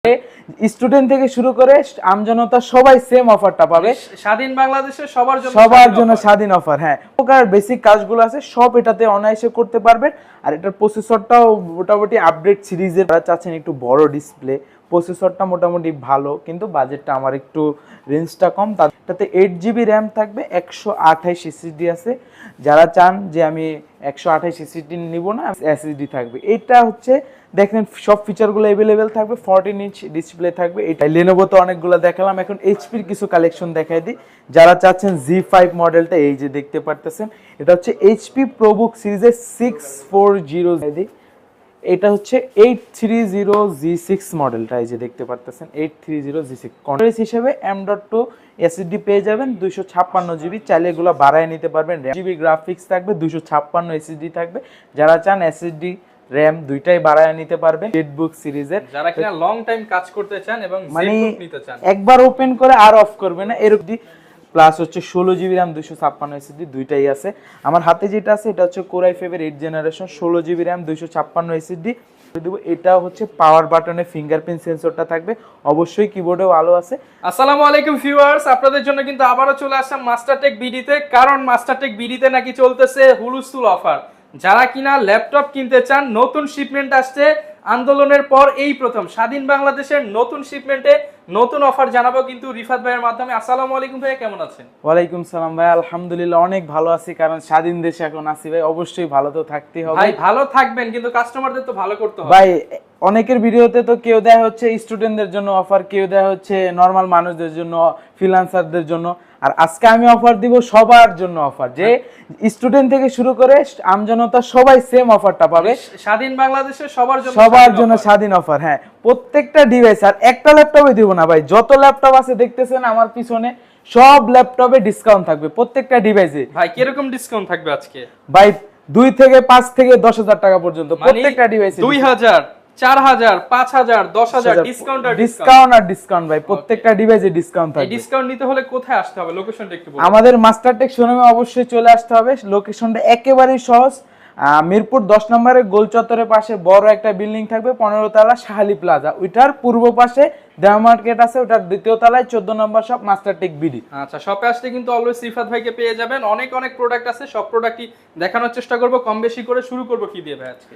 Student থেকে শুরু করে আমজনতা সবাই সেম অফারটা পাবে। স্বাধীন বাংলাদেশের সবার জন্য স্বাধীন অফার। হ্যাঁ, প্রকার বেসিক কাজগুলো আছে সব এটাতে অনায়াসে করতে পারবেন। আর এটার প্রসেসরটাও মোটামুটি আপডেট সিরিজের, যারা চাচ্ছেন একটু বড় ডিসপ্লে, প্রসেসরটা মোটামুটি ভালো, কিন্তু বাজেটটা আমার একটু রেঞ্জটা কম। তাতে 8GB র্যাম থাকবে, 128 এসএসডি আছে। যারা চান যে আমি 128 এসএসডি নিব না, এসএসডি থাকবে। এটা হচ্ছে দেখেন সব ফিচারগুলো अवेलेबल থাকবে, 14 ইঞ্চ ডিসপ্লে থাকবে। এটা Lenovo তো অনেকগুলো দেখালাম, এখন এইচপির কিছু কালেকশন দেখাই দিই। যারা চাচ্ছেন Z5 মডেলটা, এই যে দেখতে পারতেছেন, এটা হচ্ছে এইচপি প্রোবুক সিরিজের 640। এটা হচ্ছে 830G6 মডেলটা, এই যে দেখতে পারতেছেন 830G6। কন্ট্রোলেস হিসেবে M.2 এসএসডি পেয়ে যাবেন, 256GB। চাইলে এগুলো বাড়ায় নিতে পারবেন। জিবি গ্রাফিক্স থাকবে, 256 এসএসডি থাকবে। যারা চান এসএসডি র্যাম দুইটাই বাড়ায় নিতে পারবেন। জেটবুক সিরিজের, যারা কিনা লং টাইম কাজ করতে চান এবং জেটবুক নিতে চান, একবার ওপেন করে আর অফ করবে না এরকম। প্লাস হচ্ছে 16GB র্যাম, 256 এসএসডি দুইটাই আছে। আমার হাতে যেটা আছে এটা হচ্ছে Core i5 এর 8th generation, 16GB RAM, 256 SSD দেব। এটা হচ্ছে পাওয়ার বাটনে ফিঙ্গারপ্রিন্ট সেন্সরটা থাকবে, অবশ্যই কিবোর্ডেও আলো আছে। আসসালামু আলাইকুম ভিউয়ার্স, আপনাদের জন্য কিন্তু আবারো চলে আসলাম মাস্টারটেক বিডিতে। কারণ মাস্টারটেক বিডিতে নাকি চলতেছে হুলস্থুল অফার। যারা কিনা ল্যাপটপ কিনতে চান, নতুন শিপমেন্ট আসছে আন্দোলনের পর এই প্রথম স্বাধীন বাংলাদেশের নতুন শিপমেন্টে নতুন অফার জানাবো কিন্তু রিফাত ভাইয়ের মাধ্যমে। আসসালামু আলাইকুম ভাই, কেমন আছেন? ওয়ালাইকুম সালাম ভাই, আলহামদুলিল্লাহ অনেক ভালো আছি, কারণ স্বাধীন দেশে এখন আছি ভাই, অবশ্যই ভালো তো থাকতেই হবে ভাই। ভালো থাকবেন, কিন্তু কাস্টমারদের তো ভালো করতে হবে ভাই। অনেকের ভিডিওতে তো কেউ দেয় হচ্ছে স্টুডেন্টদের জন্য অফার, কেউ দেয় হচ্ছে নরমাল মানুষদের জন্য, ফ্রিল্যান্সারদের জন্য। আর আজকে আমি অফার দিব সবার জন্য অফার, যে স্টুডেন্ট থেকে শুরু করে আমজনতা সবাই সেম অফারটা পাবে। স্বাধীন বাংলাদেশের সবার জন্য স্বাধীন অফার। হ্যাঁ, প্রত্যেকটা ডিভাইস, আর একটা ল্যাপটপে দিব না ভাই, যত ল্যাপটপ আছে দেখতেছেন আমার পিছনে, সব ল্যাপটপে ডিসকাউন্ট থাকবে প্রত্যেকটা ডিভাইসে। ভাই কিরকম ডিসকাউন্ট থাকবে আজকে? ভাই 2 থেকে 5 থেকে 10,000 টাকা পর্যন্ত প্রত্যেকটা ডিভাইসে। 2000, 4000, 5000, 10000 ডিসকাউন্ট আর ডিসকাউন্ট ভাই, প্রত্যেকটা ডিভাইসে ডিসকাউন্ট থাকবে। এই ডিসকাউন্ট নিতে হলে কোথায় আসতে হবে, লোকেশনটা একটু বলুন। আমাদের মাস্টারটেক শোরুমে অবশ্যই চলে আসতে হবে। লোকেশনটা একেবারেই সহজ, মিরপুর 10 নম্বরের গোল চত্বরের পাশে বড় একটা বিল্ডিং থাকবে, 15 তলা শাহালি প্লাজা। ওইটার পূর্ব পাশে দেওয়া মার্কেট আছে, ওটার দ্বিতীয় তলায় 14 নম্বর শপ মাস্টারটেক বিডি। আচ্ছা, শপে আসলে কিন্তু অলওয়েজ রিফাত ভাইকে পেয়ে যাবেন। অনেক অনেক প্রোডাক্ট আছে, সব প্রোডাক্টই দেখানোর চেষ্টা করব, কম বেশি করে। শুরু করব কি দিয়ে ভাই আজকে?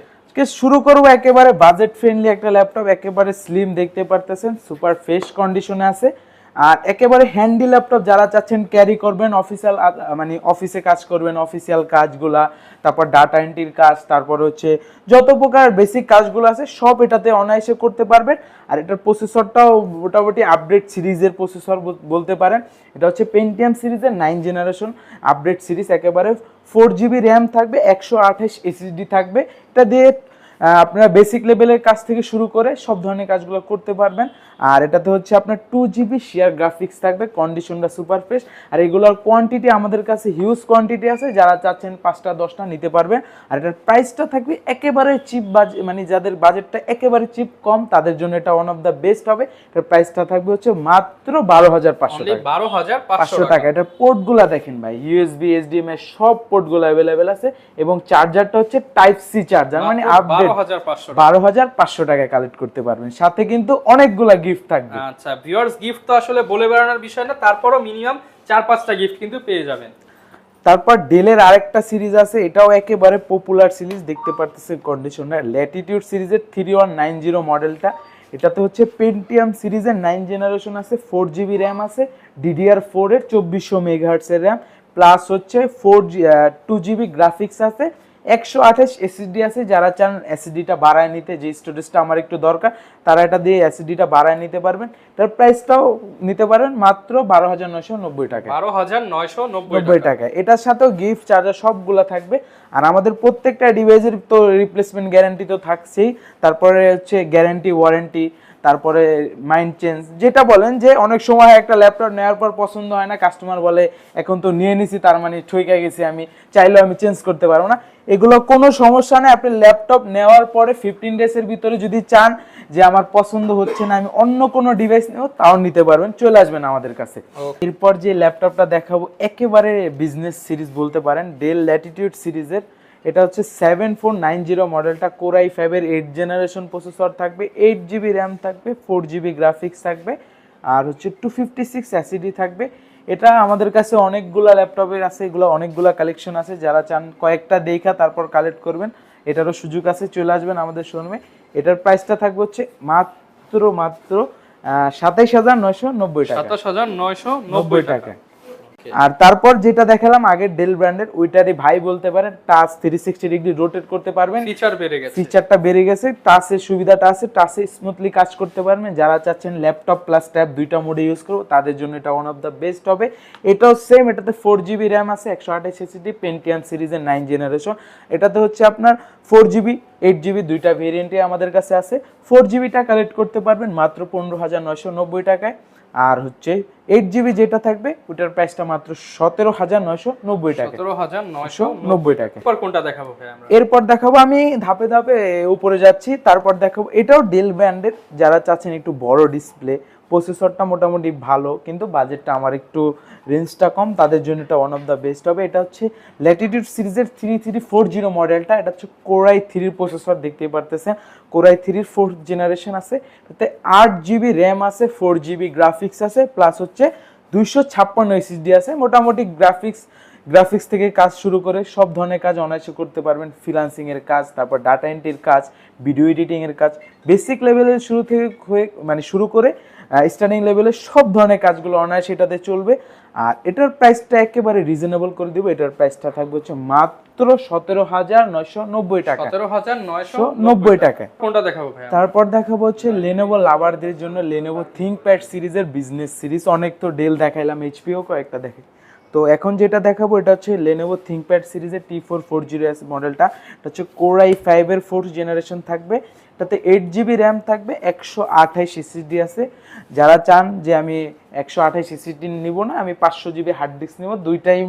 শুরু করব একেবারে বাজেট ফ্রেন্ডলি একটা ল্যাপটপ, একেবারে স্লিম, দেখতে পারতেছেন সুপার ফ্রেশ কন্ডিশনে আছে। আর একেবারে হ্যান্ডি ল্যাপটপ, যারা চাচ্ছেন ক্যারি করবেন, অফিসিয়াল মানে অফিসে কাজ করবেন, অফিসিয়াল কাজগুলা, তারপর ডাটা এন্ট্রির কাজ, তারপর হচ্ছে যত প্রকার বেসিক কাজগুলো আছে সব এটাতে অনায়াসে করতে পারবেন। আর এটার প্রসেসরটাও মোটামুটি আপডেট সিরিজের প্রসেসর বলতে পারেন। এটা হচ্ছে পেন্টিয়াম সিরিজের 9th জেনারেশন আপডেট সিরিজ, একেবারে 4GB র্যাম থাকবে, 128 এসএসডি থাকবে। এটা দিয়ে আপনারা বেসিক লেভেলের কাজ থেকে শুরু করে সব ধরনের কাজগুলো করতে পারবেন। আর এটাতে হচ্ছে আপনার 2GB শেয়ার গ্রাফিক্স থাকবে, কন্ডিশনটা সুপার ফ্রেশ। আর এগুলোর কোয়ান্টিটি আমাদের কাছে হিউজ কোয়ান্টিটি আছে, যারা চাচ্ছেন 5টা 10টা নিতে পারবেন। আর এটার প্রাইসটা থাকবে একেবারে চিপ, মানে যাদের বাজেটটা একেবারে চিপ কম, তাদের জন্য এটা ওয়ান অফ দ্য বেস্ট হবে। এটার প্রাইসটা থাকবে হচ্ছে মাত্র 12,500 টাকা। 12,500 টাকা। এটার পোর্টগুলো দেখেন ভাই, ইউএসবি, এইচডিএমআই সব পোর্টগুলো अवेलेबल আছে, এবং চার্জারটা হচ্ছে টাইপ সি চার্জার, মানে আপডেট 12,500 টাকায় কালেক্ট করতে পারবেন। সাথে কিন্তু অনেকগুলা গিফট থাকবে। আচ্ছা ভিউয়ার্স, গিফট তো আসলে বলে বেড়ানোর বিষয় না, তারপরও মিনিমাম 4-5টা গিফট কিন্তু পেয়ে যাবেন। তারপর ডেলের আরেকটা সিরিজ আছে, এটাও একেবারে পপুলার সিরিজ, দেখতে পারতেছেন কন্ডিশনার ল্যাটিটিউড সিরিজের 3190 মডেলটা। এটাতে হচ্ছে পেন্টিয়াম সিরিজের 9th জেনারেশন আছে, 4GB র্যাম আছে, DDR4 এর 2400 মেগাহার্টজ এর র্যাম, প্লাস হচ্ছে 2GB গ্রাফিক্স আছে, 128 এসএসডি আছে। যারা চান এসএসডিটা বাড়ায় নিতে, যে স্টোরেজটা আমার একটু দরকার, তারা এটা দিয়ে এসএসডিটা বাড়ায় নিতে পারবেন। তার প্রাইসটাও নিতে পারেন মাত্র 12,990 টাকা। 12,990 টাকা। এটার সাথেও গিফট, চার্জার সবগুলা থাকবে। আর আমাদের প্রত্যেকটা ডিভাইসের তো রিপ্লেসমেন্ট গ্যারান্টি তো থাকছেই, তারপরে হচ্ছে গ্যারান্টি, ওয়ারেন্টি, তারপরে মাইন্ড চেঞ্জ, যেটা বলেন যে অনেক সময় একটা ল্যাপটপ নেওয়ার পর পছন্দ হয় না, কাস্টমার বলে এখন তো নিয়ে নিছি তার মানে ঠকে গেছি, আমি চাইলেও আমি চেঞ্জ করতে পারবো না। এগুলো কোনো সমস্যা নেই। আপনি ল্যাপটপ নেওয়ার পরে 15 ডেজের ভিতরে যদি চান যে আমার পছন্দ হচ্ছে না, আমি অন্য কোনো ডিভাইস নেব, তাও নিতে পারবেন, চলে আসবেন আমাদের কাছে। এরপর যে ল্যাপটপটা দেখাবো একেবারে বিজনেস সিরিজ বলতে পারেন, ডেল ল্যাটিটিউড সিরিজের। এটা হচ্ছে 7490 মডেলটা, কোর i5 এর 8 জেনারেশন প্রসেসর থাকবে, 8GB র্যাম থাকবে, 4GB গ্রাফিক্স থাকবে, আর হচ্ছে 256 এসএসডি থাকবে। এটা আমাদের কাছে অনেকগুলা ল্যাপটপের আছে, এগুলো অনেকগুলা কালেকশন আছে, যারা চান কয়েকটা দেখা তারপর কালেক্ট করবেন এটারও সুযোগ আছে, চলে আসবেন আমাদের শোরুমে। এটার প্রাইসটা থাকবে হচ্ছে মাত্র 27990 টাকা, 27990 টাকা। আর তারপর যেটা দেখালাম আগে ডেল ব্র্যান্ডের, ওইটারই ভাই বলতে পারেন, টাচ 360 ডিগ্রি রোটেট করতে পারবেন, ফিচার বেড়ে গেছে, ফিচারটা বেড়ে গেছে, টাচের সুবিধাটা আছে, টাচে স্মুথলি কাজ করতে পারবেন। যারা চাচ্ছেন ল্যাপটপ প্লাস ট্যাব দুইটা মোডে ইউজ করবো তাদের জন্য এটা ওয়ান অফ দ্য বেস্ট হবে। এটাও সেম, এটাতে 4GB র্যাম আছে, 128 এসএসডি, পেন্টিয়াম সিরিজের 9 জেনারেশন। এটাতে হচ্ছে আপনার 4GB 8GB দুইটা ভেরিয়েন্টে আমাদের কাছে আছে। 4GBটা কালেক্ট করতে পারবেন মাত্র 15990 টাকায়, আর হচ্ছে 8GB যেটা থাকবে ওটার প্রাইসটা মাত্র 17990 টাকা, 17990 টাকা। এরপর কোনটা দেখাবো ভাই আমরা? এরপর দেখাবো, আমি ধাপে ধাপে উপরে যাচ্ছি, তারপর দেখাবো এটাও ডেল ব্র্যান্ডের, যারা চাচ্ছেন একটু বড় ডিসপ্লে, প্রসেসরটা মোটামুটি ভালো কিন্তু বাজেটটা আমার একটু রেঞ্জটা কম, তাদের জন্য এটা ওয়ান অফ দ্য বেস্ট হবে। এটা হচ্ছে ল্যাটিটিউড সিরিজের 3340 মডেলটা, এটা হচ্ছে কোর i3 প্রসেসর, দেখতেই পারতেছেন কোর i3 4th জেনারেশন আছে, এটাতে 8GB র্যাম আছে, 4GB গ্রাফিক্স আছে, প্লাস হচ্ছে 256 এসএসডি আছে। মোটামুটি গ্রাফিক্স থেকে কাজ শুরু করে সব ধরনের কাজ অনায়াসে করতে পারবেন, ফ্রিল্যান্সিং এর কাজ, তারপর ডাটা এন্ট্রির কাজ, ভিডিও এডিটিং এর কাজ, বেসিক লেভেলের শুরু থেকে শুরু করে স্টার্টিং লেভেলের সব ধরনের কাজগুলো অনায়াসে এটাতে চলবে। আর এটার প্রাইসটা একেবারে রিজনেবল করে দিব, এটার প্রাইসটা থাকবে হচ্ছে মাত্র 17990 টাকা, 17990 টাকা। কোনটা দেখাবো ভাই? তারপর দেখাবো হচ্ছে লেনোভো লাভারদের জন্য লেনোভো থিংকপ্যাড সিরিজের বিজনেস সিরিজ। অনেক তো ডেল দেখাইলাম, এইচপিও কয়েকটা দেখে, তো এখন যেটা দেখাবো এটা হচ্ছে লেনোভো থিংকপ্যাড সিরিজের T440S মডেলটা। এটা হচ্ছে কোর i5 এর 4th জেনারেশন থাকবে, এটাতে 8GB র্যাম থাকবে, 128 এসএসডি আছে। যারা চান যে আমি 128 এসএসডি নিব না, আমি 500GB হার্ড ডিস্ক নিব, দুইটাই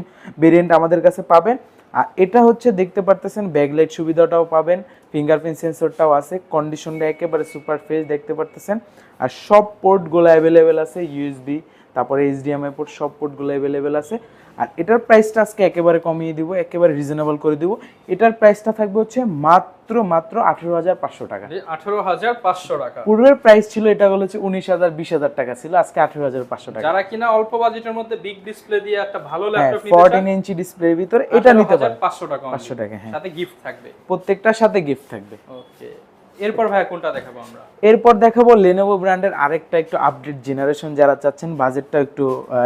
ভেরিয়েন্ট আমাদের কাছে পাবেন। আর এটা হচ্ছে দেখতে পারতেছেন ব্যাকলাইট সুবিধাটাও পাবেন, ফিঙ্গারপ্রিন্ট সেন্সরটাও আছে, কন্ডিশনটা একেবারে সুপার ফ্রেশ দেখতে পারতেছেন। আর সব পোর্টগুলো অ্যাভেলেবেল আছে, ইউএসবি, তারপরে HDMI পোর্ট, সব পোর্টগুলো অ্যাভেলেবেল আছে। আর এটার প্রাইসটা আজকে একেবারে কমিয়ে দিব, একেবারে রিজনেবল করে দিব। এটার প্রাইসটা থাকবে হচ্ছে মাত্র 18500 টাকা, 18500 টাকা। পূর্বের প্রাইস ছিল এটা হচ্ছে 19000 20000 টাকা ছিল, আজকে 18500 টাকা। যারা কিনা অল্প বাজেটের মধ্যে বিগ ডিসপ্লে দিয়ে একটা ভালো ল্যাপটপ নিতে চান, 14 ইঞ্চি ডিসপ্লের ভিতরে এটা নিতে পারেন 500 টাকা, 500 টাকা, হ্যাঁ, সাথে গিফট থাকবে, প্রত্যেকটার সাথে গিফট থাকবে। ওকে, এরপর ভাই কোনটা দেখাবো আমরা? এরপর দেখাবো লেনোভো ব্র্যান্ডের আরেকটা একটু আপডেট জেনারেশন, যারা চাচ্ছেন বাজেটটা একটু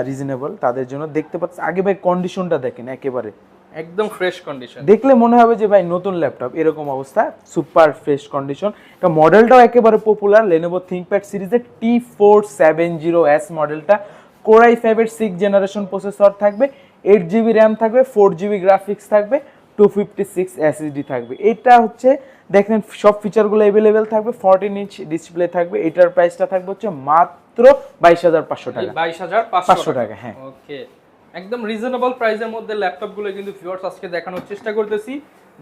রিজনেবল তাদের জন্য। দেখতে পাচ্ছেন আগে ভাই কন্ডিশনটা দেখেন, একেবারে একদম ফ্রেশ কন্ডিশন, দেখলে মনে হবে যে ভাই নতুন ল্যাপটপ, এরকম অবস্থা, সুপার ফ্রেশ কন্ডিশন। এটা মডেলটাও একেবারে পপুলার, লেনোভো থিংকপ্যাড সিরিজের T470S মডেলটা, কোর i5 এর 6th জেনারেশন প্রসেসর থাকবে, 8GB র্যাম থাকবে, 4GB গ্রাফিক্স থাকবে, 256 এসএসডি থাকবে। এটা হচ্ছে দেখেন সব ফিচারগুলো অ্যাভেলেবেল থাকবে, 14 ইঞ্চ ডিসপ্লে থাকবে। এটার প্রাইসটা থাকবে হচ্ছে মাত্র 22500 টাকা, 22500 টাকা, হ্যাঁ। ওকে, একদম রিজনেবল প্রাইসের মধ্যে ল্যাপটপগুলো কিন্তু ভিউয়ার্স আজকে দেখানোর চেষ্টা করতেছি,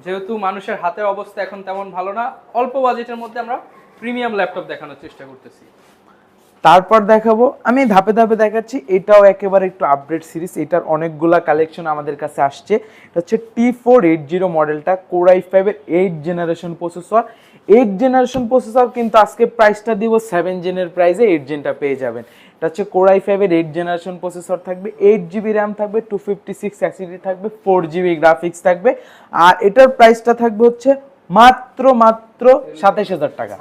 যেহেতু মানুষের হাতের অবস্থা এখন তেমন ভালো না, অল্প বাজেটের মধ্যে আমরা প্রিমিয়াম ল্যাপটপ দেখানোর চেষ্টা করতেছি। তারপর দেখাবো, আমি ধাপে ধাপে দেখাচ্ছি, এটাও একেবারে একটু আপডেট সিরিজ, এটার অনেকগুলা কালেকশন আমাদের কাছে আসছে। এটা হচ্ছে T480 মডেলটা, কোর i5 এর 8th generation processor. 8th generation processor কিন্তু আজকে প্রাইসটা দিব 7 জেনের প্রাইসে 8 জেনটা পেয়ে যাবেন। এটা হচ্ছে কোর i5 এর 8th জেনারেশন প্রসেসর থাকবে, 8GB র্যাম থাকবে, 256 এসএসডি থাকবে, 4GB গ্রাফিক্স থাকবে। আর এটার প্রাইসটা থাকবে হচ্ছে মাত্র 27000 টাকা,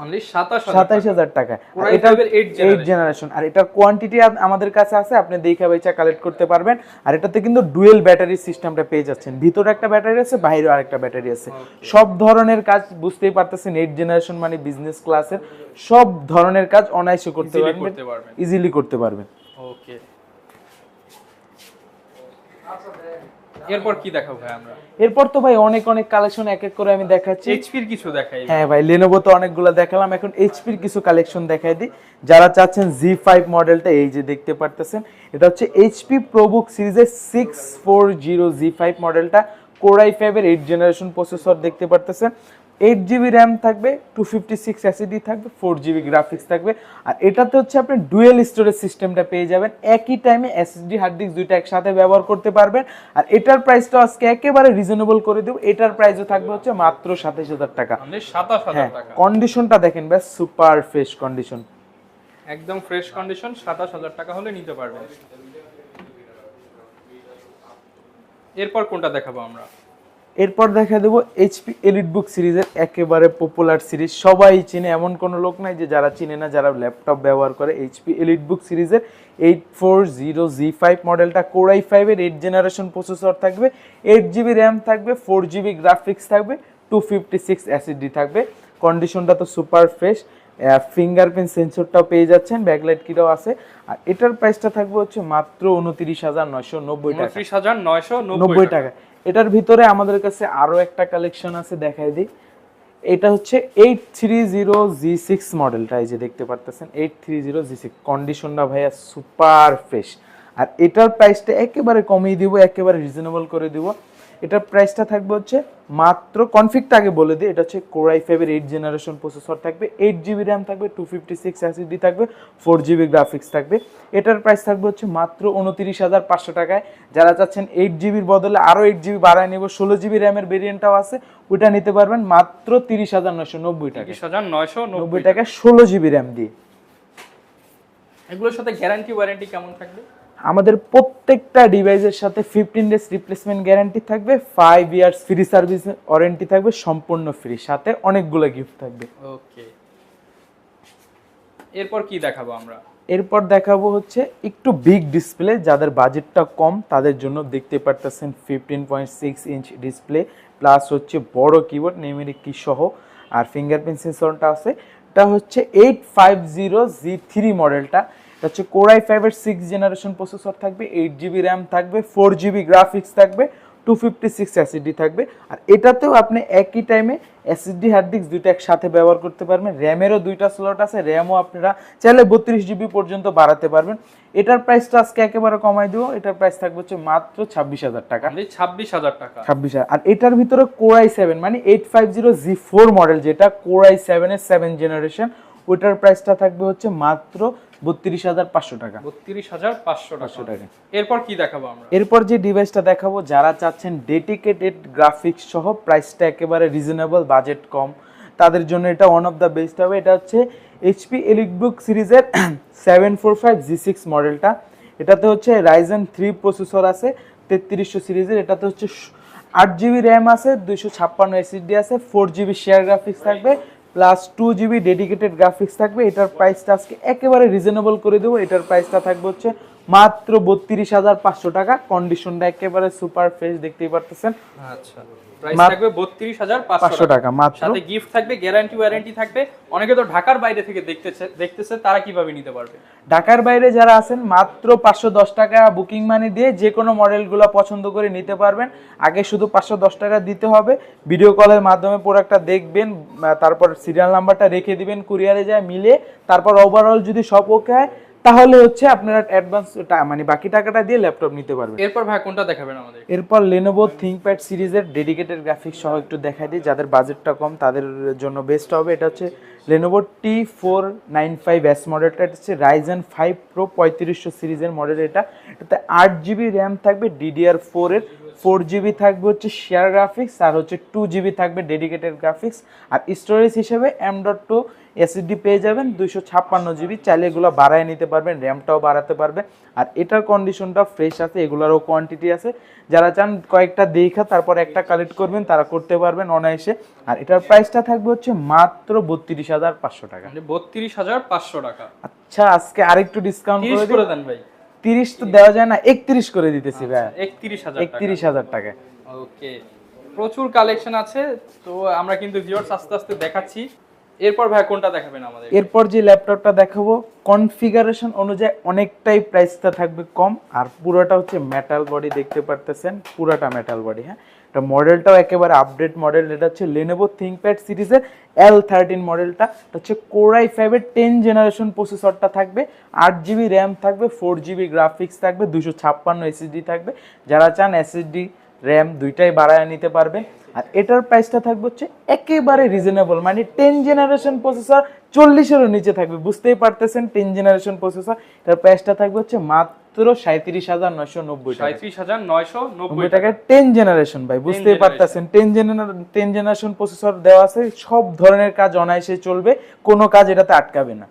27000 টাকা। এটা 8 জেনারেশন, আর এটা কোয়ান্টিটি আমাদের কাছে আছে, আপনি দেখে বেচা কালেক্ট করতে পারবেন। আর এটাতে কিন্তু ডুয়েল ব্যাটারি সিস্টেমটা পেয়ে যাচ্ছেন, ভিতরে একটা ব্যাটারি আছে, বাইরে আরেকটা ব্যাটারি আছে। সব ধরনের কাজ বুঝতেই পারতেছেন, 8 জেনারেশন মানে বিজনেস ক্লাসের সব ধরনের কাজ অনায়াসে করতে পারবেন, ইজিলি করতে পারবেন। ওকে, এরপর কি দেখাবো ভাই আমরা? এরপর তো ভাই অনেক কালেকশন এক এক করে আমি দেখাচ্ছি। এইচপির কিছু দেখাই। হ্যাঁ ভাই, লেনোভো তো অনেকগুলো দেখালাম, এখন এইচপির কিছু কালেকশন দেখাই দিই। যারা চাচ্ছেন Z5 মডেলটা, এই যে দেখতে পারতেছেন, এটা হচ্ছে HP ProBook সিরিজের 640 Z5 মডেলটা, কোর i5 এর 8th জেনারেশন প্রসেসর দেখতে পারতেছেন, 8 GB র্যাম থাকবে, 256 এসএসডি থাকবে, 4 GB গ্রাফিক্স থাকবে। আর এটাতে হচ্ছে আপনি ডুয়েল স্টোরেজ সিস্টেমটা পেয়ে যাবেন, একই টাইমে এসএসডি হার্ড ডিস্ক দুইটা একসাথে ব্যবহার করতে পারবেন। আর এটার প্রাইসটা আজকে একেবারে রিজনেবল করে দেব, এটার প্রাইসও থাকবে হচ্ছে মাত্র 27000 টাকা। মানে 27000 টাকা। কন্ডিশনটা দেখেন ভাই, সুপার ফ্রেশ কন্ডিশন, একদম ফ্রেশ কন্ডিশন, 27000 টাকা হলে নিতে পারবেন। এরপর কোনটা দেখাবো আমরা? এরপর দেখা দেবো এইচপি এলিটবুক সিরিজের একেবারে পপুলার সিরিজ, সবাই চিনে, এমন কোনো লোক নাই যে যারা চিনে না, যারা ল্যাপটপ ব্যবহার করে। এইচপি এলিটবুক সিরিজের 840Z5 মডেলটা, কোর i5 এর 8 জেনারেশন প্রসেসর থাকবে, 8 GB র্যাম থাকবে, 4 GB গ্রাফিক্স থাকবে, 256 এসএসডি থাকবে। কন্ডিশনটা তো সুপার ফ্রেশ, ফিঙ্গারপ্রিন্ট সেন্সরটাও পেয়ে যাচ্ছেন, ব্যাকলাইট কিটাও আছে। আর এটার প্রাইসটা থাকবে হচ্ছে মাত্র 29990 টাকা। 29990 টাকা। এটার ভিতরে আমাদের কাছে আরো একটা কালেকশন আছে, দেখাই দিই। এটা হচ্ছে 830Z6 মডেলটা, এই যে দেখতে পারতেছেন 830Z6। কন্ডিশনটা ভাইয়া সুপার ফ্রেশ। আর এটার প্রাইসটা একেবারে কমিয়ে দিব, একেবারে রিজনেবল করে দিব। এটার প্রাইসটা থাকবে হচ্ছে মাত্র, কনফিগটা আগে বলে দিই, এটা হচ্ছে কোর i5 এর 8 জেনারেশন প্রসেসর থাকবে, 8 GB র্যাম থাকবে, 256 এসএসডি থাকবে, 4 GB গ্রাফিক্স থাকবে। এটার প্রাইস থাকবে হচ্ছে মাত্র 29500 টাকায়। যারা চাচ্ছেন 8 GB বদলে আরো 8 GB বাড়ায় নেব, 16 GB র্যামের ভেরিয়েন্টটাও আছে, ওইটা নিতে পারবেন মাত্র 30990 টাকা। 30990 টাকা 16 GB র্যাম দিয়ে। এগুলোর সাথে গ্যারান্টি ওয়ারেন্টি কেমন থাকবে? আমাদের প্রত্যেকটা ডিভাইসের সাথে 15 ডেজ রিপ্লেসমেন্ট গ্যারান্টি থাকবে, 5 ইয়ার্স ফ্রি সার্ভিস ওয়ারেন্টি থাকবে, সম্পূর্ণ ফ্রি, সাথে অনেকগুলো গিফট থাকবে। ওকে, এরপর কি দেখাবো আমরা? এরপর দেখাবো হচ্ছে একটু বিগ ডিসপ্লে, যাদের বাজেটটা কম তাদের জন্য। দেখতে পারতেছেন 15.6 ইঞ্চ ডিসপ্লে, প্লাস হচ্ছে বড় কিবোর্ড, নিউমেরিক কি সহ, আর ফিঙ্গারপ্রিন্ট সেন্সরটা আছে। এটা হচ্ছে 850Z3 মডেলটা, এটা হচ্ছে কোর i5 এর 6 জেনারেশন প্রসেসর থাকবে, 8 GB র্যাম থাকবে, 4 GB গ্রাফিক্স থাকবে, 256 এসএসডি থাকবে। আর এটাতেও আপনি একই টাইমে এসএসডি হার্ড ডিস্ক দুইটা একসাথে ব্যবহার করতে পারবেন। র্যামেরও দুইটা স্লট আছে, র্যামও আপনারা চাইলে 32 GB পর্যন্ত বাড়াতে পারবেন। এটার প্রাইসটা আজকে একেবারে কমাই দিব, এটার প্রাইস থাকবে হচ্ছে মাত্র 26000 টাকা। 26000 টাকা। 26000। আর এটার ভিতরে কোর i7 মানে 850Z4 মডেল, যেটা কোর i7 এর 7 জেনারেশন, ওইটার প্রাইসটা থাকবে হচ্ছে মাত্র 32500 টাকা। 32500 টাকা। এরপর কি দেখাবো আমরা? এরপর যে ডিভাইসটা দেখাবো, যারা চাচ্ছেন ডেডিকেটেড গ্রাফিক্স সহ, প্রাইসটা একেবারে রিজনেবল, বাজেট কম, তাদের জন্য এটা ওয়ান অফ দ্য বেস্ট হবে। এটা হচ্ছে এইচপি এলিটবুক সিরিজের 745Z6 মডেলটা। এটাতে হচ্ছে রাইজেন 3 প্রসেসর আছে, 3300 সিরিজের। এটাতে হচ্ছে 8 GB র্যাম আছে, 256 এসএসডি আছে, 4 GB শেয়ার গ্রাফিক্স থাকবে, প্লাস 2 GB ডেডিকেটেড গ্রাফিক্স থাকবে। এটার প্রাইসটা আজকে একেবারে রিজনেবল করে দেবো, এটার প্রাইসটা থাকবে হচ্ছে মাত্র 32500 টাকা। কন্ডিশনটা একেবারে সুপার ফ্রেশ, দেখতেই পারতেছেন। আচ্ছা, প্রাইস থাকবে 32500 টাকা মাত্র। সাথে গিফট থাকবে, গ্যারান্টি ওয়ারেন্টি থাকবে। অনেকে তো ঢাকার বাইরে থেকে দেখতেছে, তারা কিভাবে নিতে পারবে? ঢাকার বাইরে যারা আছেন, মাত্র 510 টাকা বুকিং মানি দিয়ে যে কোনো মডেলগুলো পছন্দ করে নিতে পারবেন। আগে শুধু 510 টাকা দিতে হবে, ভিডিও কলের মাধ্যমে প্রোডাক্টটা দেখবেন, তারপর সিরিয়াল নাম্বারটা রেখে দিবেন, কুরিয়ারে যায় মিলে, তারপর ওভারঅল যদি সব ওকে হয় তাহলে হচ্ছে আপনারা অ্যাডভান্স মানে বাকি টাকাটা দিয়ে ল্যাপটপ নিতে পারবেন। এরপর ভাই কোনটা দেখাবেন আমাদের? এরপর Lenovo ThinkPad সিরিজের ডেডিকেটেড গ্রাফিক্স সহ একটু দেখাই দিই, যাদের বাজেটটা কম তাদের জন্য বেস্ট হবে। এটা হচ্ছে Lenovo T495S মডেলটা, এটা হচ্ছে Ryzen 5 Pro 3500 সিরিজের মডেল। এটাতে 8 GB র্যাম থাকবে, DDR4 এর, 4 GB থাকবে হচ্ছে শেয়ার গ্রাফিক্স, আর হচ্ছে 2 GB থাকবে ডেডিকেটেড গ্রাফিক্স। আর স্টোরেজ হিসেবে M.2 এসএসডি পেয়ে যাবেন, 256 GB। চাইলে এগুলো বাড়ায় নিতে পারবেন, র্যামটাও বাড়াতে পারবেন। আর এটার কন্ডিশনটা ফ্রেশ আছে, এগুলোরও কোয়ান্টিটি আছে। যারা চান কয়েকটা দেখা তারপর একটা কালেক্ট করবেন, তারা করতে পারবেন অনায়াসে। আর এটার প্রাইসটা থাকবে হচ্ছে মাত্র 32500 টাকা। 32500 টাকা। আচ্ছা, আজকে আরেকটু ডিসকাউন্ট করে দেন ভাই। 30 তো দেওয়া যায় না, 31 করে দিতেছি ভাই। 31000 টাকা। ওকে, প্রচুর কালেকশন আছে, তো আমরা কিন্তু ভিউয়ার্স আস্তে আস্তে দেখাচ্ছি। এরপর ভাই কোনটা দেখাবেন আমাদের? এরপর যে ল্যাপটপটা দেখাবো, কনফিগারেশন অনুযায়ী অনেকটাই প্রাইসটা থাকবে কম। আর পুরোটা হচ্ছে মেটাল বডি, দেখতে পারতেছেন পুরোটা মেটাল বডি। হ্যাঁ, এটা মডেলটাও একেবারে আপডেট মডেল। এটা হচ্ছে Lenovo ThinkPad সিরিজের L13 মডেলটা। এটা হচ্ছে কোর i5 এর 10 জেনারেশন প্রসেসরটা থাকবে, 8 GB র্যাম থাকবে, 4 GB গ্রাফিক্স থাকবে, 256 এসএসডি থাকবে। যারা চান এসএসডি র্যাম দুইটাই বাড়ায় নিতে পারবেন। আর এটার প্রাইসটা থাকবে হচ্ছে একেবারে রিজনেবল, মানে 10 জেনারেশন প্রসেসর 40-এরও নিচে থাকবে, বুঝতেই পারতেছেন 10 জেনারেশন প্রসেসর। এটার প্রাইসটা থাকবে হচ্ছে মাত্র 37,990 টাকা। 37,990 টাকা 10 জেনারেশন ভাই, বুঝতেই পারতেছেন 10 জেনারেশন প্রসেসর দেওয়া আছে, সব ধরনের কাজ অনায়াসে চলবে, কোনো কাজ এটাতে আটকাবে না।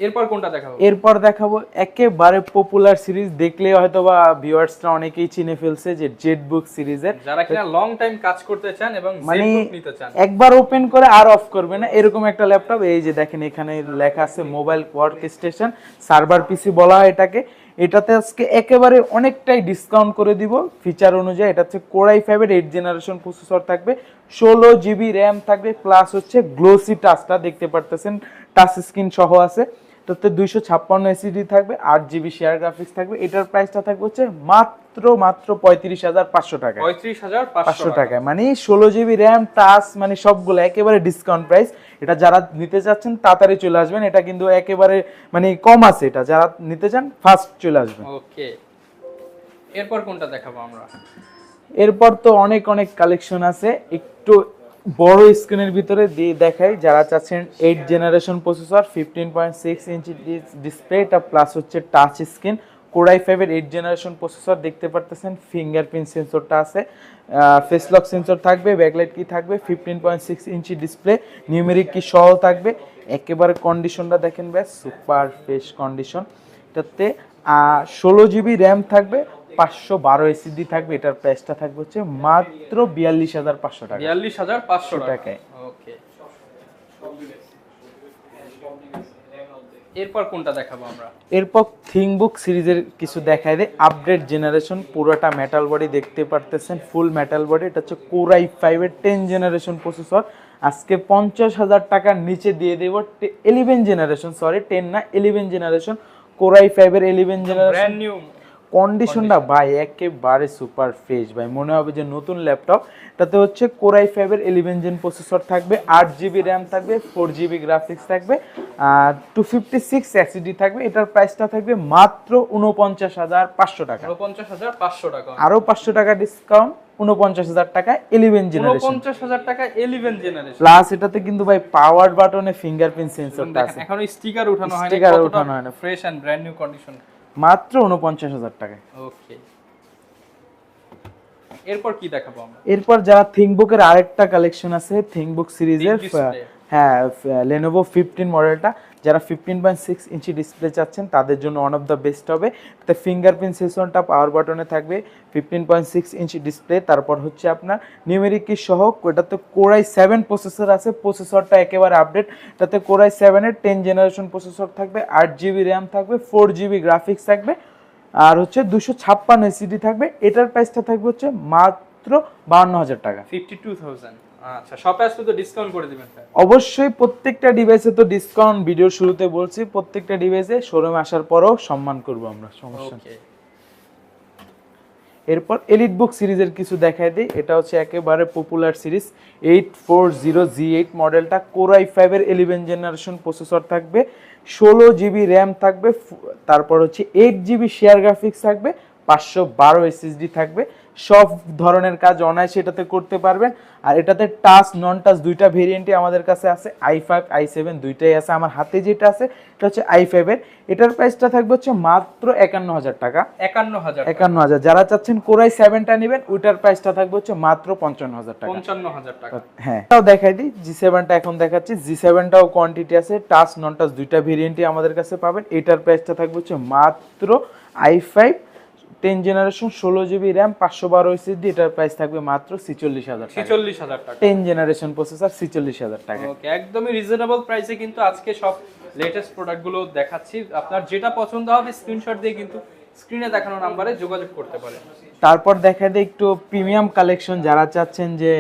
এরপর কোনটা দেখাবো? এরপর দেখাবো একেবারে পপুলার সিরিজ, দেখলে হয়তোবা ভিউয়ার্সরা অনেকেই চিনে ফেলছে যে জেটবুক সিরিজের, যারা কিনা লং টাইম কাজ করতে চান এবং মানে জেটবুক নিতে চান, একবার ওপেন করে আর অফ করবে না এরকম একটা ল্যাপটপ। এই যে দেখেন এখানে লেখা আছে মোবাইল ওয়ার্ক স্টেশন, সার্ভার পিসি বলা হয় এটাকে। এটাতে আজকে একেবারে অনেকটাই ডিসকাউন্ট করে দিব ফিচার অনুযায়ী। এটা হচ্ছে Core i5 এর 8 জেনারেশন প্রসেসর থাকবে, 16 জিবি র্যাম থাকবে, প্লাস হচ্ছে গ্লোসি টাচটা দেখতে পারতেছেন, টাচ স্ক্রিন সহ আছে। তাতে 256 এসএসডি থাকবে, 8 জিবি শেয়ার গ্রাফিক্স থাকবে। এটার প্রাইসটা থাকবে হচ্ছে মাত্র 35,500 টাকা। 35,500 টাকা, মানে 16 জিবি র্যাম, টাচ, মানে সবগুলো একেবারে ডিসকাউন্ট প্রাইস। এটা যারা নিতে চাচ্ছেন তাড়াতাড়ি চলে আসবেন, এটা কিন্তু একেবারে মানে কম আছে, এটা যারা নিতে চান ফার্স্ট চলে আসবেন। ওকে, এরপর কোনটা দেখাবো আমরা? এরপর তো অনেক অনেক কালেকশন আছে, একটু বড় স্ক্রিনের ভিতরে দিয়ে দেখাই। যারা চাচ্ছেন 8 জেনারেশন প্রসেসর, 15.6 ইঞ্চি ডিসপ্লে, এটা প্লাস হচ্ছে টাচ স্ক্রিন, Core i5 এর 8 জেনারেশন প্রসেসর দেখতে পারতেছেন, ফিঙ্গারপ্রিন্ট সেন্সরটা আছে, ফেস লক সেন্সর থাকবে, ব্যাকলাইট কি থাকবে, 15.6 ইঞ্চি ডিসপ্লে, নিউমেরিক কি সহ থাকবে। একেবারে কন্ডিশনটা দেখেন ব্যাস সুপার ফ্রেশ কন্ডিশন। এটাতে 16 জিবি র্যাম থাকবে, 512 এসএসডি থাকবে। এটার প্রাইসটা থাকবে হচ্ছে মাত্র 42,500 টাকা। 42,500 টাকায়। ওকে, এরপর কোনটা দেখাবো আমরা? এরপর থিংবুক সিরিজের কিছু দেখায় দেয়, আপডেট জেনারেশন, পুরোটা মেটাল বডি দেখতে পারতেছেন, ফুল মেটাল বডি। এটা হচ্ছে Core i5 এর 10 জেনারেশন প্রসেসর, আজকে 50,000 টাকার নিচে দিয়ে দেব। 11 জেনারেশন, সরি 10 না, 11 জেনারেশন Core i5 এর 11 জেনারেশন। ব্র্যান্ড নিউ কন্ডিশনটা ভাই একেবারে সুপার ফ্রেশ ভাই, মনে হবে যে নতুন ল্যাপটপ। তাতে হচ্ছে Core i5 এর 11 জেন প্রসেসর থাকবে, 8 জিবি র্যাম থাকবে, 4 জিবি গ্রাফিক্স থাকবে, আর 256 এসএসডি থাকবে। এটার প্রাইসটা থাকবে মাত্র 49,500 টাকা। 49,500 টাকা, আরো 500 টাকা ডিসকাউন্ট, 49,000 টাকা 11 জেনারেশন। 49,000 টাকা 11 জেনারেশন। প্লাস এটাতে কিন্তু ভাই পাওয়ার বাটনে ফিঙ্গারপ্রিন্ট সেন্সরটা আছে, এখনো স্টিকার উঠানো হয়নি, স্টিকার কতটা উঠানো হয় না, fresh and brand new condition, মাত্র 49,000 টাকায়। ওকে, এরপর কি দেখাবো আমরা? এরপর যারা থিংবুকের আরেকটা কালেকশন আছে, থিংবুক সিরিজের, Big display। হ্যাঁ Lenovo 15 মডেলটা, যারা 15.6 ইঞ্চি ডিসপ্লে চাচ্ছেন তাদের জন্য ওয়ান অফ দ্য বেস্ট হবে। তো ফিঙ্গারপ্রিন্ট সেন্সরটা পাওয়ার বাটনে থাকবে, 15.6 ইঞ্চি ডিসপ্লে, তারপর হচ্ছে আপনার নিউমেরিক কি সহ। এটাতে Core i7 প্রসেসর আছে, প্রসেসরটা একেবারে আপডেট। এটাতে Core i7 এর 10 জেনারেশন প্রসেসর থাকবে, 8 জিবি র্যাম থাকবে, 4 জিবি গ্রাফিক্স থাকবে, আর হচ্ছে 256 এসএসডি থাকবে। এটার প্রাইসটা থাকবে হচ্ছে মাত্র 52,000 টাকা। 52,000। আচ্ছা, শপে আসলে তো ডিসকাউন্ট করে দিবেন স্যার? অবশ্যই, প্রত্যেকটা ডিভাইসে তো ডিসকাউন্ট, ভিডিওর শুরুতে বলছি, প্রত্যেকটা ডিভাইসে শোরুমে আসার পরেও সম্মান করব আমরা, সমস্যা নেই। ওকে, এরপর এলিটবুক সিরিজের কিছু দেখাই দিই। এটা হচ্ছে একেবারে পপুলার সিরিজ, 840G8 মডেলটা, Core i5 এর 11 জেনারেশন প্রসেসর থাকবে, 16 জিবি র্যাম থাকবে, তারপর হচ্ছে 8 জিবি শেয়ার গ্রাফিক্স থাকবে, 512 এসএসডি থাকবে। সব ধরনের কাজ অনায়াসে এটাতে করতে পারবেন। আর এটাতে টাচ নন টাচ দুইটা ভেরিয়েন্টই আমাদের কাছে আছে, i5 i7 দুইটাই আছে। আমার হাতে যেটা আছে এটা হচ্ছে i5 এর। এটার প্রাইসটা থাকবে হচ্ছে মাত্র 51,000 টাকা। 51,000। যারা চাচ্ছেন Core i7টা নেবেন, ওইটার প্রাইসটা থাকবে হচ্ছে মাত্র 55,000 টাকা। 55,000 টাকা। হ্যাঁ, এটাও দেখাই দিই, G7টা এখন দেখাচ্ছি। G7টাও কোয়ান্টিটি আছে, টাচ নন টাচ দুইটা ভেরিয়েন্টই আমাদের কাছে পাবেন। এটার প্রাইসটা থাকবে হচ্ছে মাত্র i5 10 generation, 16 GB RAM, 512 SSD. এটার প্রাইস থাকবে মাত্র 46,000 টাকা। 46,000 টাকা। 10 জেনারেশন প্রসেসর, 46,000 টাকা। ওকে, একদমই রিজনেবল প্রাইসে কিন্তু আজকে সব লেটেস্ট প্রোডাক্টগুলো দেখাচ্ছি। আপনার যেটা পছন্দ হবে স্ক্রিনশট দিয়ে কিন্তু স্ক্রিনে দেখানো নম্বরে যোগাযোগ করতে পারেন। তারপর দেখা যায় একটু প্রিমিয়াম কালেকশন, যারা চাচ্ছেন যে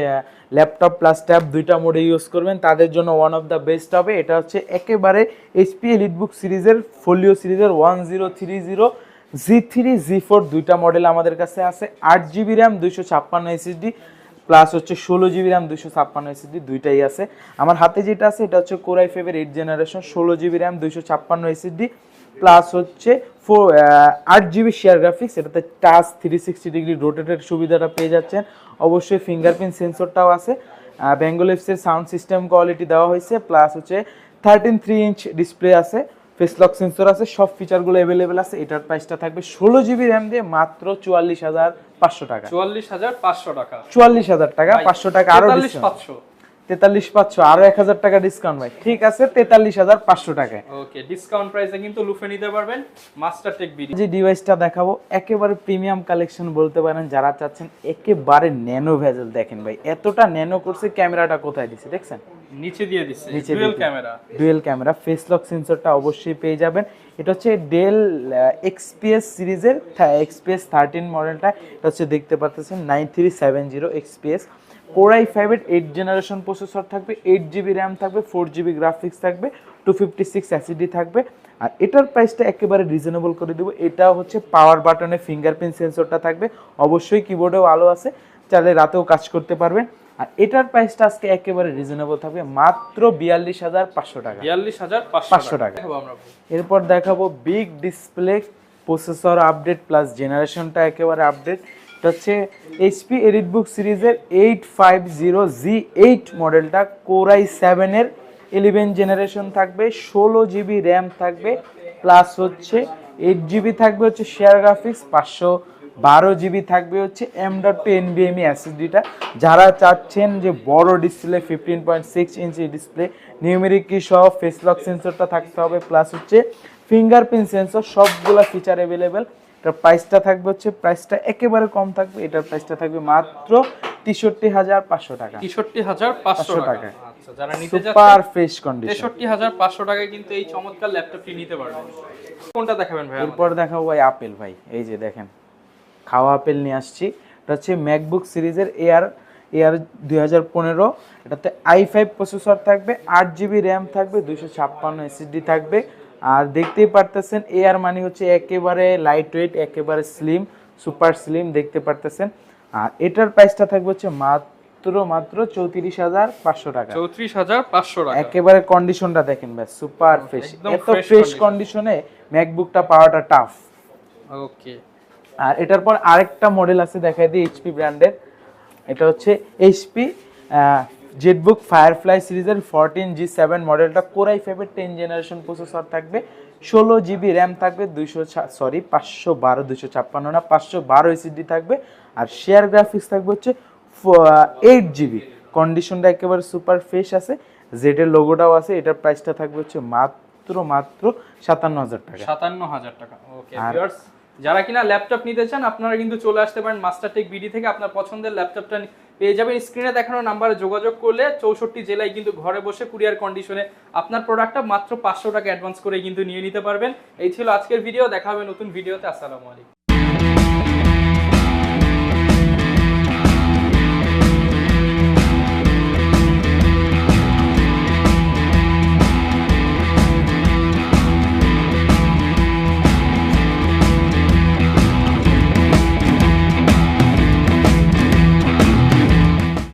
ল্যাপটপ প্লাস ট্যাব দুইটা মোডে ইউজ করবেন তাদের জন্য ওয়ান অফ দ্য বেস্ট হবে। এটা হচ্ছে একেবারে এইচপি এলিটবুক সিরিজের, ফোলিও সিরিজের 1030 G3 G4 দুইটা মডেল আমাদের কাছে আছে। 8 জিবি র্যাম, 256 এসএসডি, প্লাস হচ্ছে 16 জিবি র্যাম, 256 এসএসডি দুইটাই আছে। আমার হাতে যেটা আছে এটা হচ্ছে Core i5 এর 8 generation, 16 GB RAM, 256 SSD, plus হচ্ছে 8GB শেয়ার গ্রাফিক্স, এটাতে টাচ 360 ডিগ্রি রোটেটের সুবিধাটা পেয়ে যাচ্ছেন। অবশ্যই ফিঙ্গারপ্রিন্ট সেন্সরটাও আছে। বেঙ্গল এফসের সাউন্ড সিস্টেম কোয়ালিটি দেওয়া হয়েছে, প্লাস হচ্ছে 13.3 ইঞ্চ ডিসপ্লে আছে, ফেস লক সেন্সর আছে, সব ফিচারগুলো অ্যাভেলেবেল আছে। এটার প্রাইসটা থাকবে 16GB র্যাম দিয়ে মাত্র 44,500 টাকা। 44,500 টাকা, 44,000 টাকা, 500 টাকা আরো 43,500, 43,500 আরো 1,000 টাকা ডিসকাউন্ট ভাই। ঠিক আছে, 43,500 টাকায় ওকে, ডিসকাউন্ট প্রাইসে কিন্তু লুফে নিতে পারবেন মাস্টারটেক বিডি। যে ডিভাইসটা দেখাবো একেবারে প্রিমিয়াম কালেকশন বলতে পারেন, যারা চাচ্ছেন একেবারে ন্যানো ভেজেল। দেখেন ভাই এতটা ন্যানো করছে, ক্যামেরাটা কোথায় দিছে দেখছেন, নিচে দিয়ে দিচ্ছে নিচে dual camera. Dual camera, face lock সেন্সরটা অবশ্যই পেয়ে যাবেন। এটা হচ্ছে ডেল XPS সিরিজের XPS 13 মডেলটা। এটা হচ্ছে দেখতে পাচ্ছেন 9370 XPS, Core i5 এর 8 জেনারেশন প্রসেসর থাকবে, 8GB র্যাম থাকবে, 4GB গ্রাফিক্স থাকবে, 256 SSD থাকবে। আর এটার প্রাইসটা একেবারে রিজনেবল করে দেবো। এটা হচ্ছে পাওয়ার বাটনে ফিঙ্গারপ্রিন্ট সেন্সরটা থাকবে, অবশ্যই কিবোর্ডেও আলো আছে, চাইলে রাতেও কাজ করতে পারবেন। আর এটার প্রাইসটা আজকে একেবারে রিজনেবল থাকবে মাত্র 42,500 টাকা। 42,500 টাকা। দেখাবো আমরা। এরপর দেখাবো big display processor update plus জেনারেশনটা একেবারে আপডেট। এটা হচ্ছে HP এডিটবুক সিরিজের 850Z8 মডেলটা, Core i7 এর 11 জেনারেশন থাকবে, 16GB র্যাম থাকবে, প্লাস হচ্ছে 8GB থাকবে হচ্ছে শেয়ার গ্রাফিক্স, 512GB থাকবে হচ্ছে M.2 NVMe SSDটা। যারা চাচ্ছেন যে বড় ডিসপ্লে 15.6 ইঞ্চি ডিসপ্লে, নিউমেরিক কি সহ ফেস লক সেন্সরটা থাকতে হবে, প্লাস হচ্ছে ফিঙ্গারপ্রিন্ট সেন্সর, সবগুলা ফিচার অ্যাভেলেবেল। এটার প্রাইসটা থাকবে হচ্ছে, প্রাইসটা একেবারে কম থাকবে, এটার প্রাইসটা থাকবে মাত্র 63,500 টাকা। 63,500 টাকা। আচ্ছা, যারা নিতে যাচ্ছেন সুপার ফ্রেশ কন্ডিশন 63,500 টাকায় কিন্তু এই চমৎকার ল্যাপটপটি নিতে পারবেন। কোনটা দেখাবেন ভাই? এরপর দেখাবো ভাই আপেল ভাই, এই যে দেখেন খাওয়া আপেল নিয়ে আসছি। এটা হচ্ছে ম্যাকবুক সিরিজের এয়ার 2015, এটাতে i5 প্রসেসর থাকবে, 8GB র্যাম থাকবে, 256 SSD থাকবে। আর দেখতেই পারতেছেন এয়ার মানে হচ্ছে একেবারে লাইট ওয়েট, একেবারে স্লিম, সুপার স্লিম দেখতে পারতেছেন। আর এটার প্রাইসটা থাকবে হচ্ছে মাত্র 34,500 টাকা। 34,500 টাকা। একেবারে কন্ডিশনটা দেখেন ভাই, সুপার ফ্রেশ, একদম এত fresh ফ্রেশ condition। কন্ডিশনে ম্যাকবুকটা পাওয়াটা টাফ। ওকে, আর এটার পর আরেকটা মডেল আছে দেখাই দিই HP ব্র্যান্ডের। এটা হচ্ছে HP জেটবুক ফায়ারফ্লাই সিরিজের 14G7 মডেলটা, Core i5 এর 10 জেনারেশন প্রসেসর থাকবে, 16GB র্যাম থাকবে, 512 SSD থাকবে। আর শেয়ার গ্রাফিক্স থাকবে হচ্ছে 8GB। কন্ডিশনটা একেবারে সুপার ফ্রেশ আছে, জেড এর লোগোটাও আছে। এটার প্রাইসটা থাকবে হচ্ছে মাত্র 57,000 টাকা। 57,000 টাকা। ওকে ভিউয়ার্স, যারা কিনা ল্যাপটপ নিতে চান আপনারা কিন্তু চলে আসতে পারেন মাস্টারটেক বিডি থেকে, আপনার পছন্দের ল্যাপটপটা পেয়ে যাবেন। স্ক্রিনে দেখানো নাম্বারে যোগাযোগ করলে 64 জেলায় কিন্তু ঘরে বসে কুরিয়ার কন্ডিশনে আপনার প্রোডাক্টটা মাত্র 500 টাকা অ্যাডভান্স করে কিন্তু নিয়ে নিতে পারবেন। এই ছিল আজকের ভিডিও, দেখা হবে নতুন ভিডিওতে। আসসালামু আলাইকুম।